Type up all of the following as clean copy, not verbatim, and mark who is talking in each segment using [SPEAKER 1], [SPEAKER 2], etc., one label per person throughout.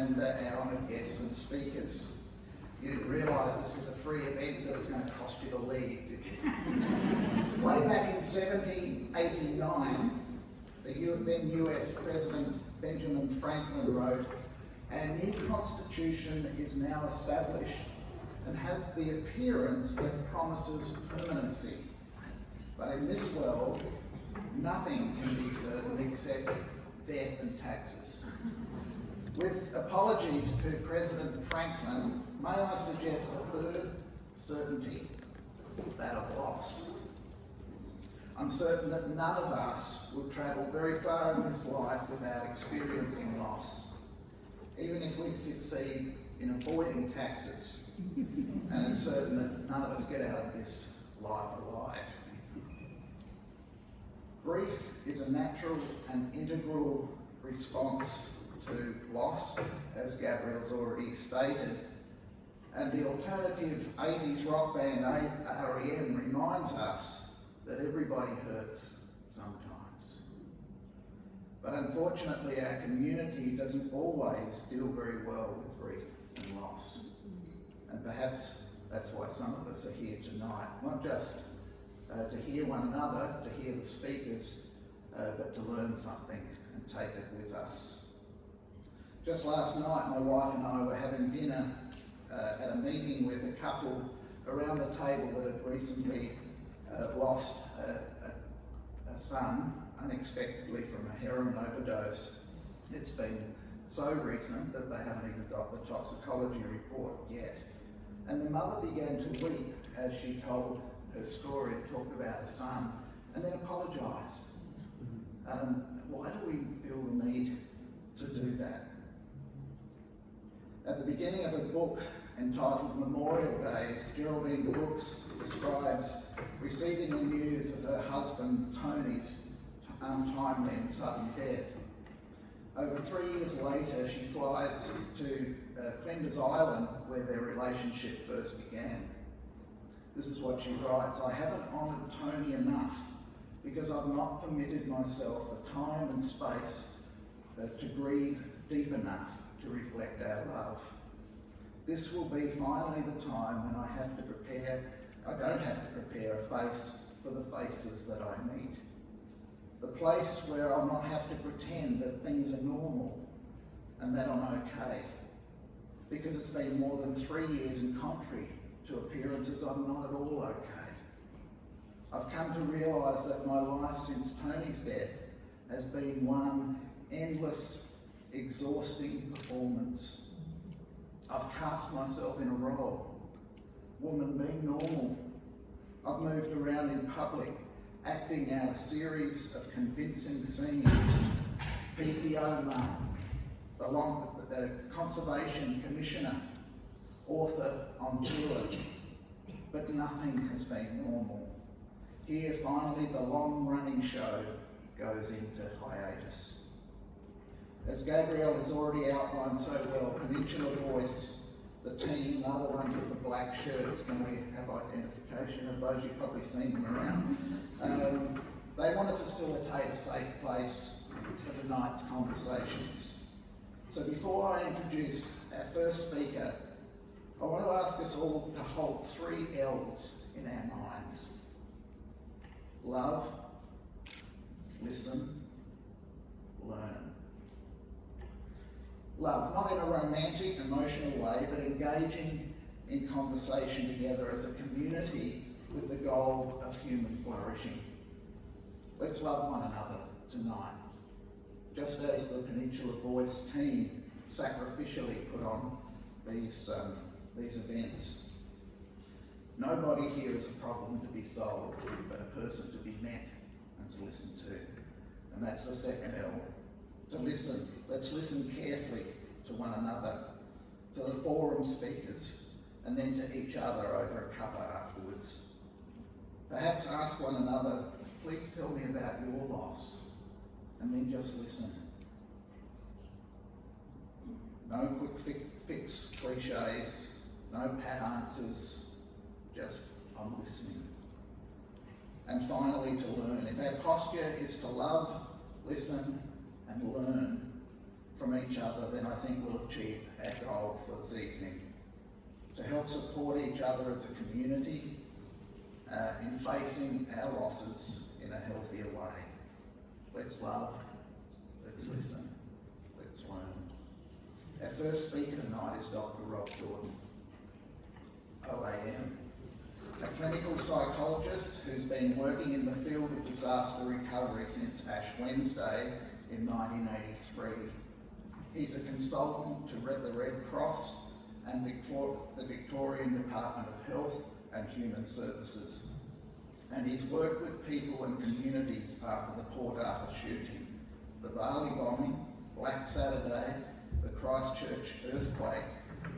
[SPEAKER 1] and our honoured guests and speakers. You didn't realise this was a free event, but it's going to cost you the lead, did you? Way back in 1789, the then US President Benjamin Franklin wrote, "Our new constitution is now established and has the appearance that promises permanency. But in this world, nothing can be certain except death and taxes." With apologies to President Franklin, may I suggest a third certainty, that of loss. I'm certain that none of us will travel very far in this life without experiencing loss, even if we succeed in avoiding taxes. And it's certain that none of us get out of this life alive. Grief is a natural and integral response to loss, as Gabrielle's already stated. And the alternative 80s rock band R.E.M. reminds us that everybody hurts sometimes. But unfortunately, our community doesn't always deal very well with grief and loss. And perhaps that's why some of us are here tonight, not just to hear one another, to hear the speakers, but to learn something and take it with us. Just last night, my wife and I were having dinner at a meeting with a couple around the table that had recently lost a son unexpectedly from a heroin overdose. It's been so recent that they haven't even got the toxicology report yet. And the mother began to weep as she told her story and talked about her son, and then apologised. Why do we feel the need to do that? At the beginning of a book entitled Memorial Days, Geraldine Brooks describes receiving the news of her husband Tony's untimely and sudden death. Over 3 years later, she flies to Flinders Island, where their relationship first began. This is what she writes: "I haven't honoured Tony enough because I've not permitted myself the time and space to grieve deep enough to reflect our love. This will be finally the time when I don't have to prepare a face for the faces that I meet. The place where I'll not have to pretend that things are normal and that I'm okay. Because it's been more than 3 years, and contrary to appearances, I'm not at all okay. I've come to realise that my life since Tony's death has been one endless, exhausting performance. I've cast myself in a role, woman being normal. I've moved around in public, acting out a series of convincing scenes. PTO mum, the Conservation Commissioner, author on tour, but nothing has been normal. Here, finally, the long-running show goes into hiatus. As Gabrielle has already outlined so well, Peninsula Voice, the team, the other ones with the black shirts, can we have identification of those? You've probably seen them around. They want to facilitate a safe place for tonight's conversations. So before I introduce our first speaker, I want to ask us all to hold 3 L's in our minds: love, listen, learn. Love, not in a romantic, emotional way, but engaging in conversation together as a community with the goal of human flourishing. Let's love one another tonight, just as the Peninsula Voice team sacrificially put on these events. Nobody here is a problem to be solved, but a person to be met and to listen to. And that's the second L. To listen. Let's listen carefully to one another, to the forum speakers, and then to each other over a cuppa afterwards. Perhaps ask one another, please tell me about your loss, and then just listen. No quick fix cliches, no pat answers, just I'm listening. And finally, to learn. If our posture is to love, listen, and learn, from each other, then I think we'll achieve our goal for this evening. To help support each other as a community in facing our losses in a healthier way. Let's love, let's listen, let's learn. Our first speaker tonight is Dr. Rob Jordan, OAM, a clinical psychologist who's been working in the field of disaster recovery since Ash Wednesday in 1983. He's a consultant to the Red Cross and the Victorian Department of Health and Human Services. And he's worked with people and communities after the Port Arthur shooting, the Bali bombing, Black Saturday, the Christchurch earthquake,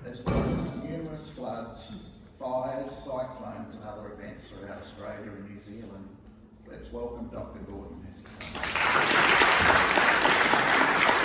[SPEAKER 1] as well as numerous floods, fires, cyclones and other events throughout Australia and New Zealand. Let's welcome Dr. Gordon as he comes.